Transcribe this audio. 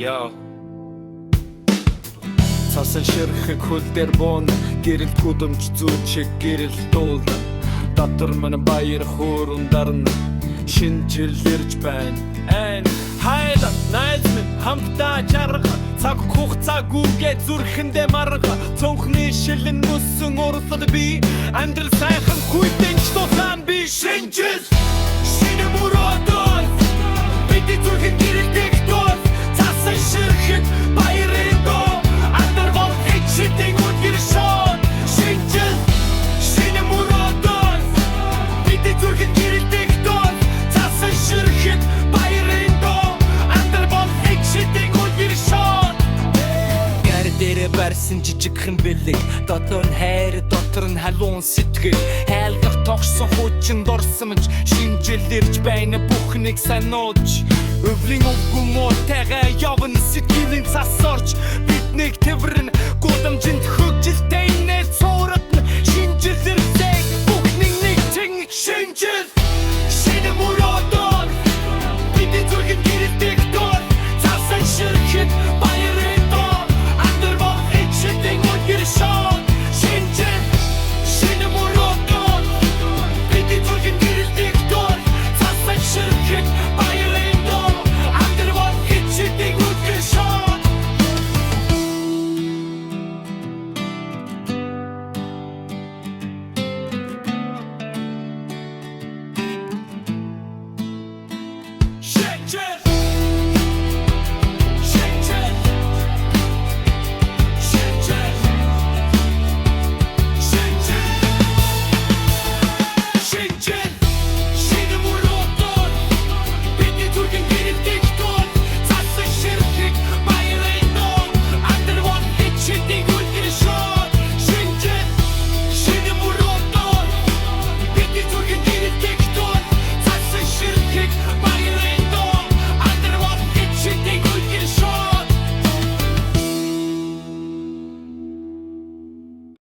Яа Цасан ширхэг хөл дээр буун гэрэлт гудамж зүүн шиг гэрэл дуулна Дотор мань баяр хуурун дарна Шин жил ирж байна Айн хайла найз минь хамтдаа жарга Цаг хугацааг үгээ зүрхэндээ марга Цонхны шилэн мөсөн урлал би Амьдрал сайхан хүйтэнч тулаан би Шинжил шинэ мөрөөдөл Бидний зүрхэн гэрэлдэг дул Цасан ширхэг баярын дуу Андар бол хичээдэг үдгэр шоон Шинжил шинэ мөрөөдөл Бидний зүрхэн гэрэлдэг дул Цасан ширхэг баярын дуу Андар бол хичээдэг үдгэр шоон Дээрэ барьсан жижигхэн бэлэг дотор нь хайр дотор нь халуун сэтгэл хайлгах тогсон хуучин дорсомж шинжил ирж байна бүхнийг санууч өвлийн өвгөн уутайгаа явна сэтгэлийн цас орж биднийг тэрвэрн гудамжинд хөгжилтэй